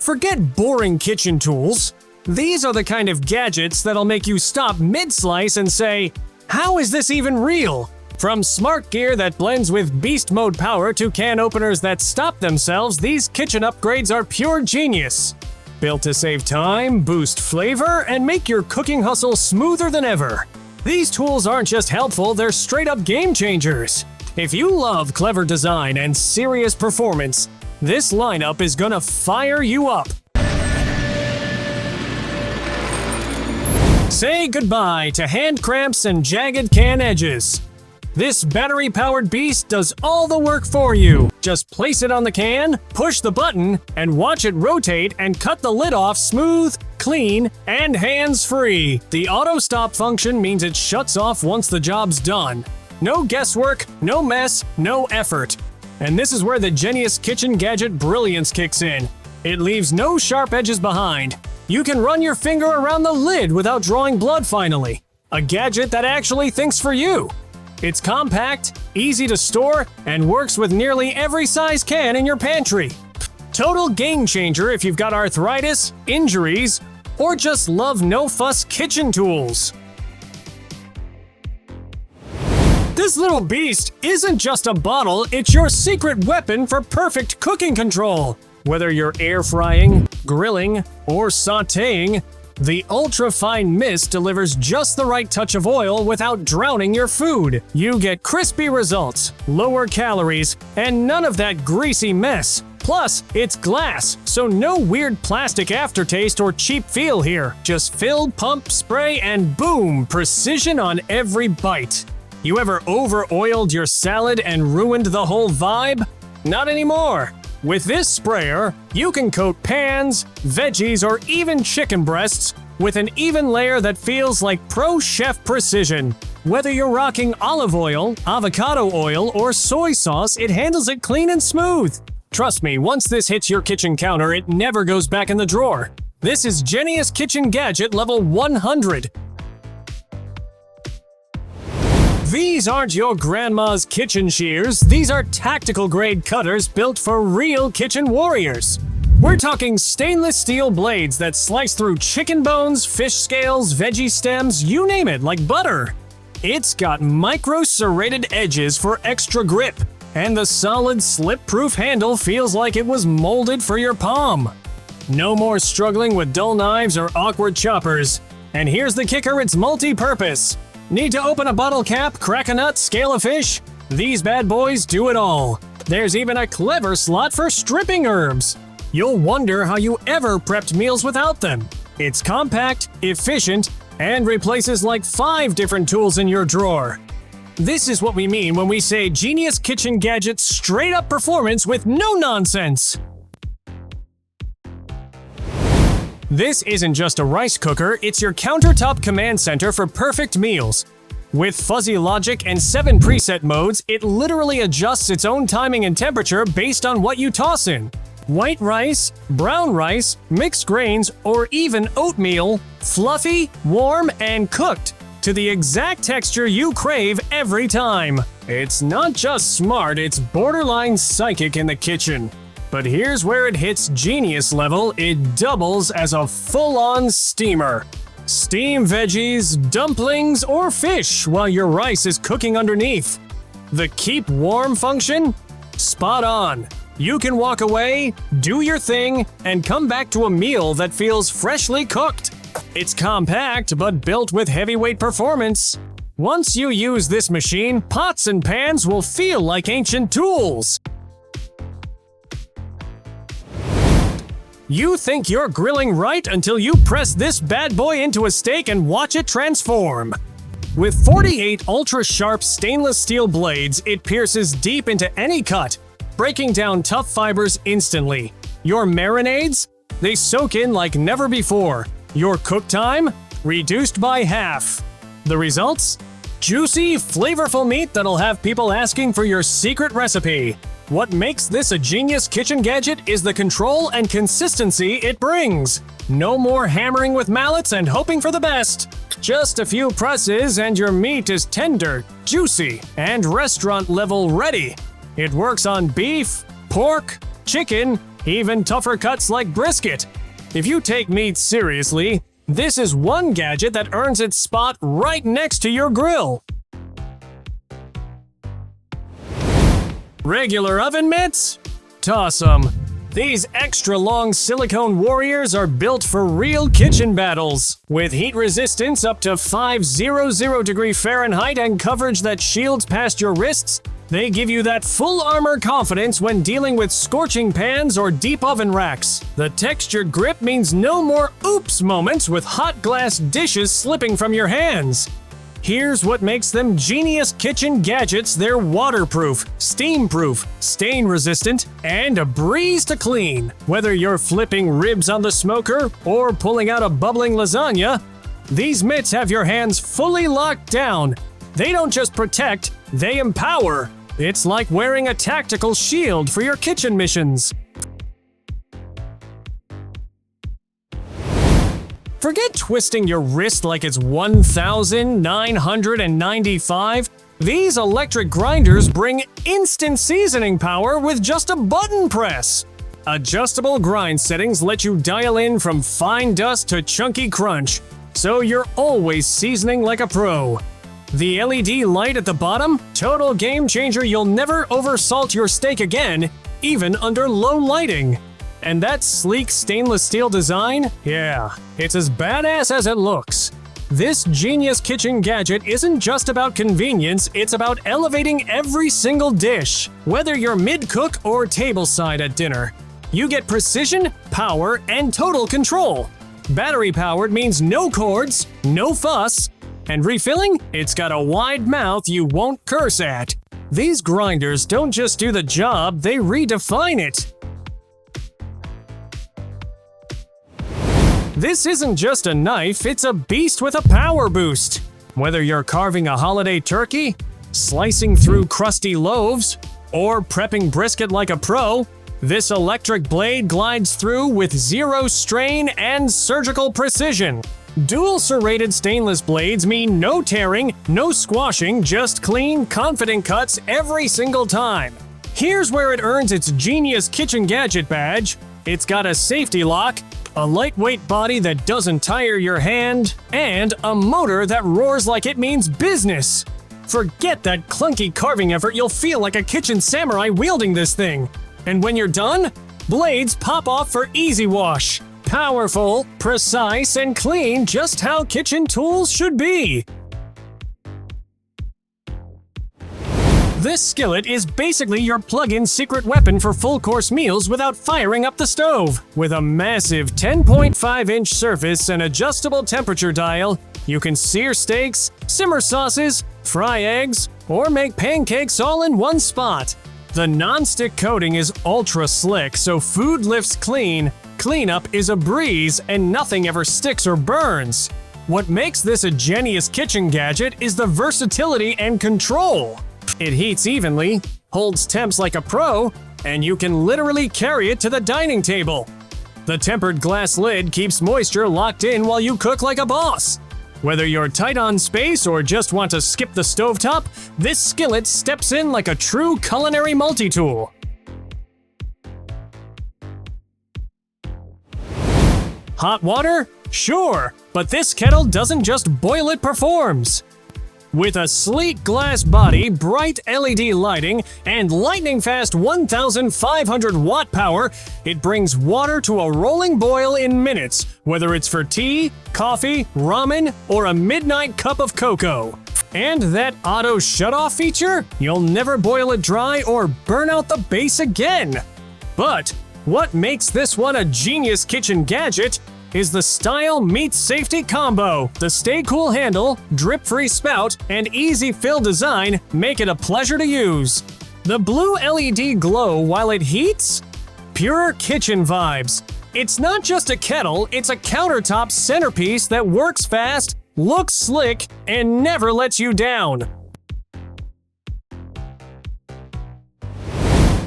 Forget boring kitchen tools. These are the kind of gadgets that'll make you stop mid-slice and say, "How is this even real?" From smart gear that blends with beast mode power to can openers that stop themselves, these kitchen upgrades are pure genius. Built to save time, boost flavor, and make your cooking hustle smoother than ever. These tools aren't just helpful, they're straight-up game changers. If you love clever design and serious performance, this lineup is gonna fire you up. Say goodbye to hand cramps and jagged can edges. This battery-powered beast does all the work for you. Just place it on the can, push the button, and watch it rotate and cut the lid off smooth, clean, and hands-free. The auto-stop function means it shuts off once the job's done. No guesswork, no mess, no effort. And this is where the Ingenious kitchen gadget brilliance kicks in. It leaves no sharp edges behind. You can run your finger around the lid without drawing blood finally. A gadget that actually thinks for you. It's compact, easy to store, and works with nearly every size can in your pantry. Total game changer if you've got arthritis, injuries, or just love no-fuss kitchen tools. This little beast isn't just a bottle, it's your secret weapon for perfect cooking control. Whether you're air frying, grilling, or sautéing, the ultra-fine mist delivers just the right touch of oil without drowning your food. You get crispy results, lower calories, and none of that greasy mess. Plus, it's glass, so no weird plastic aftertaste or cheap feel here. Just fill, pump, spray, and boom, precision on every bite. You ever over-oiled your salad and ruined the whole vibe? Not anymore. With this sprayer, you can coat pans, veggies, or even chicken breasts with an even layer that feels like pro chef precision. Whether you're rocking olive oil, avocado oil, or soy sauce, it handles it clean and smooth. Trust me, once this hits your kitchen counter, it never goes back in the drawer. This is Ingenious Kitchen Gadget level 100. These aren't your grandma's kitchen shears, these are tactical-grade cutters built for real kitchen warriors. We're talking stainless steel blades that slice through chicken bones, fish scales, veggie stems, you name it, like butter. It's got micro-serrated edges for extra grip, and the solid slip-proof handle feels like it was molded for your palm. No more struggling with dull knives or awkward choppers. And here's the kicker, it's multi-purpose. Need to open a bottle cap, crack a nut, scale a fish? These bad boys do it all. There's even a clever slot for stripping herbs. You'll wonder how you ever prepped meals without them. It's compact, efficient, and replaces like 5 different tools in your drawer. This is what we mean when we say Ingenious Kitchen Gadget's straight-up performance with no nonsense. This isn't just a rice cooker, it's your countertop command center for perfect meals. With fuzzy logic and 7 preset modes, it literally adjusts its own timing and temperature based on what you toss in. White rice, brown rice, mixed grains, or even oatmeal, fluffy, warm, and cooked to the exact texture you crave every time. It's not just smart, it's borderline psychic in the kitchen. But here's where it hits genius level, it doubles as a full-on steamer. Steam veggies, dumplings, or fish while your rice is cooking underneath. The keep warm function? Spot on. You can walk away, do your thing, and come back to a meal that feels freshly cooked. It's compact, but built with heavyweight performance. Once you use this machine, pots and pans will feel like ancient tools. You think you're grilling right until you press this bad boy into a steak and watch it transform. With 48 ultra-sharp stainless steel blades, it pierces deep into any cut, breaking down tough fibers instantly. Your marinades? They soak in like never before. Your cook time? Reduced by half. The results? Juicy, flavorful meat that'll have people asking for your secret recipe. What makes this a genius kitchen gadget is the control and consistency it brings. No more hammering with mallets and hoping for the best. Just a few presses and your meat is tender, juicy, and restaurant-level ready. It works on beef, pork, chicken, even tougher cuts like brisket. If you take meat seriously, this is one gadget that earns its spot right next to your grill. Regular oven mitts? Toss 'em. These extra-long silicone warriors are built for real kitchen battles. With heat resistance up to 500 degrees Fahrenheit and coverage that shields past your wrists, they give you that full armor confidence when dealing with scorching pans or deep oven racks. The textured grip means no more oops moments with hot glass dishes slipping from your hands. Here's what makes them genius kitchen gadgets. They're waterproof, steam-proof, stain-resistant, and a breeze to clean. Whether you're flipping ribs on the smoker or pulling out a bubbling lasagna, these mitts have your hands fully locked down. They don't just protect, they empower. It's like wearing a tactical shield for your kitchen missions. Forget twisting your wrist like it's 1,995. These electric grinders bring instant seasoning power with just a button press. Adjustable grind settings let you dial in from fine dust to chunky crunch, so you're always seasoning like a pro. The LED light at the bottom? Total game changer. You'll never oversalt your steak again, even under low lighting. And that sleek stainless steel design? Yeah, it's as badass as it looks. This genius kitchen gadget isn't just about convenience, it's about elevating every single dish. Whether you're mid-cook or tableside at dinner, you get precision, power, and total control. Battery-powered means no cords, no fuss. And refilling? It's got a wide mouth you won't curse at. These grinders don't just do the job, they redefine it. This isn't just a knife, it's a beast with a power boost. Whether you're carving a holiday turkey, slicing through crusty loaves, or prepping brisket like a pro, this electric blade glides through with zero strain and surgical precision. Dual serrated stainless blades mean no tearing, no squashing, just clean, confident cuts every single time. Here's where it earns its Genius Kitchen Gadget badge. It's got a safety lock, a lightweight body that doesn't tire your hand, and a motor that roars like it means business. Forget that clunky carving effort, you'll feel like a kitchen samurai wielding this thing. And when you're done, blades pop off for easy wash. Powerful, precise, and clean, just how kitchen tools should be. This skillet is basically your plug-in secret weapon for full-course meals without firing up the stove. With a massive 10.5-inch surface and adjustable temperature dial, you can sear steaks, simmer sauces, fry eggs, or make pancakes all in one spot. The non-stick coating is ultra slick, so food lifts clean, cleanup is a breeze, and nothing ever sticks or burns. What makes this a genius kitchen gadget is the versatility and control. It heats evenly, holds temps like a pro, and you can literally carry it to the dining table. The tempered glass lid keeps moisture locked in while you cook like a boss. Whether you're tight on space or just want to skip the stovetop, this skillet steps in like a true culinary multi-tool. Hot water? Sure, but this kettle doesn't just boil, it performs. With a sleek glass body, bright LED lighting, and lightning-fast 1,500 watt power, it brings water to a rolling boil in minutes, whether it's for tea, coffee, ramen, or a midnight cup of cocoa. And that auto shut-off feature? You'll never boil it dry or burn out the base again. But what makes this one a genius kitchen gadget is the style meets safety combo. The stay cool handle, drip-free spout, and easy fill design make it a pleasure to use. The blue LED glow while it heats? Pure kitchen vibes. It's not just a kettle, it's a countertop centerpiece that works fast, looks slick, and never lets you down.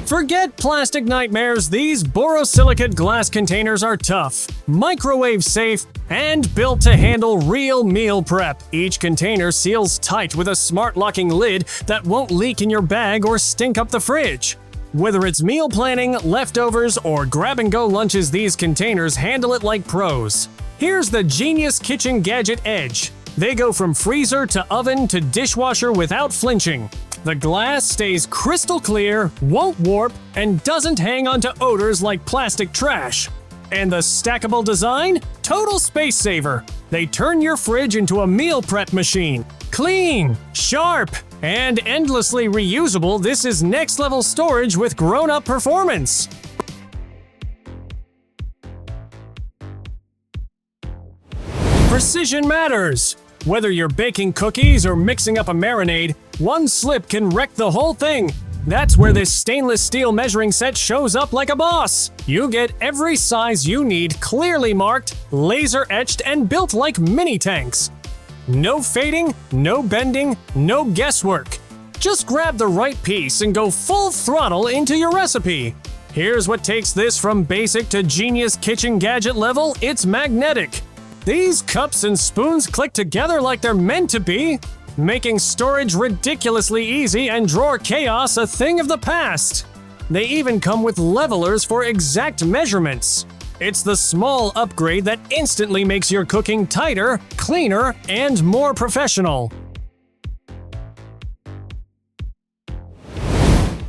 Forget plastic nightmares, these borosilicate glass containers are tough, microwave safe, and built to handle real meal prep. Each container seals tight with a smart locking lid that won't leak in your bag or stink up the fridge. Whether it's meal planning, leftovers, or grab-and-go lunches, these containers handle it like pros. Here's the Genius Kitchen Gadget Edge. They go from freezer to oven to dishwasher without flinching. The glass stays crystal clear, won't warp, and doesn't hang onto odors like plastic trash. And the stackable design? Total space saver. They turn your fridge into a meal prep machine. Clean, sharp, and endlessly reusable, this is next-level storage with grown-up performance. Precision matters. Whether you're baking cookies or mixing up a marinade, one slip can wreck the whole thing. That's where this stainless steel measuring set shows up like a boss. You get every size you need clearly marked, laser etched, and built like mini tanks. No fading, no bending, no guesswork. Just grab the right piece and go full throttle into your recipe. Here's what takes this from basic to genius kitchen gadget level: it's magnetic. These cups and spoons click together like they're meant to be, making storage ridiculously easy and drawer chaos a thing of the past. They even come with levelers for exact measurements. It's the small upgrade that instantly makes your cooking tighter, cleaner, and more professional.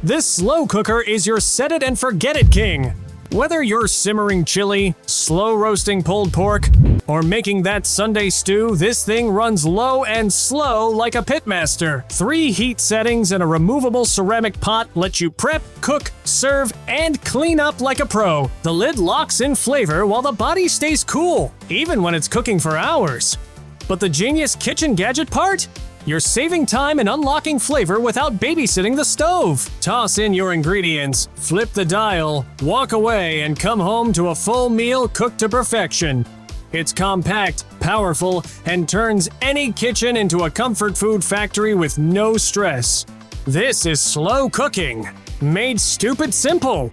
This slow cooker is your set-it-and-forget-it king. Whether you're simmering chili, slow-roasting pulled pork, or making that Sunday stew, this thing runs low and slow like a pitmaster. 3 heat settings and a removable ceramic pot let you prep, cook, serve, and clean up like a pro. The lid locks in flavor while the body stays cool, even when it's cooking for hours. But the Genius Kitchen Gadget part? You're saving time and unlocking flavor without babysitting the stove. Toss in your ingredients, flip the dial, walk away, and come home to a full meal cooked to perfection. It's compact, powerful, and turns any kitchen into a comfort food factory with no stress. This is slow cooking, made stupid simple.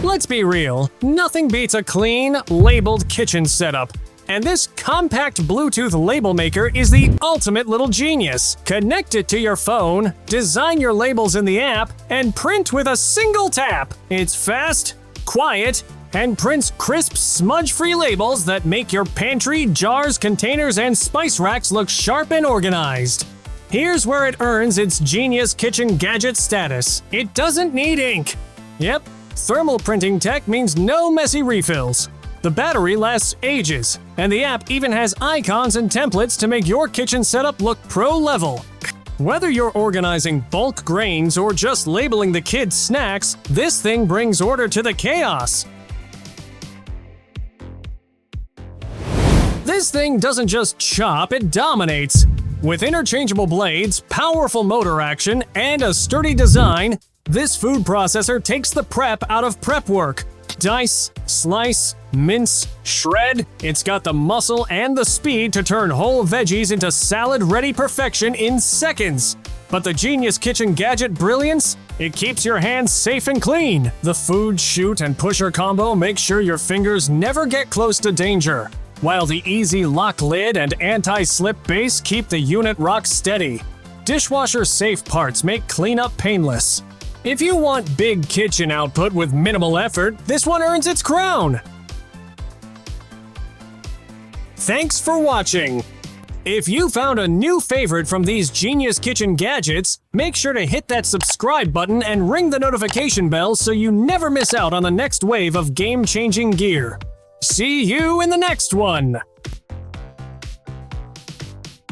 Let's be real, nothing beats a clean, labeled kitchen setup. And this compact Bluetooth label maker is the ultimate little genius. Connect it to your phone, design your labels in the app, and print with a single tap. It's fast, quiet, and prints crisp, smudge-free labels that make your pantry, jars, containers, and spice racks look sharp and organized. Here's where it earns its Genius Kitchen Gadget status. It doesn't need ink. Yep, thermal printing tech means no messy refills. The battery lasts ages, and the app even has icons and templates to make your kitchen setup look pro-level. Whether you're organizing bulk grains or just labeling the kids' snacks, this thing brings order to the chaos. This thing doesn't just chop, it dominates. With interchangeable blades, powerful motor action, and a sturdy design, this food processor takes the prep out of prep work. Dice, slice, mince, shred, it's got the muscle and the speed to turn whole veggies into salad-ready perfection in seconds. But the Genius Kitchen Gadget brilliance? It keeps your hands safe and clean. The food, shoot, and pusher combo makes sure your fingers never get close to danger, while the easy lock lid and anti-slip base keep the unit rock steady. Dishwasher-safe parts make cleanup painless. If you want big kitchen output with minimal effort, this one earns its crown. Thanks for watching. If you found a new favorite from these Genius Kitchen gadgets, make sure to hit that subscribe button and ring the notification bell so you never miss out on the next wave of game-changing gear. See you in the next one!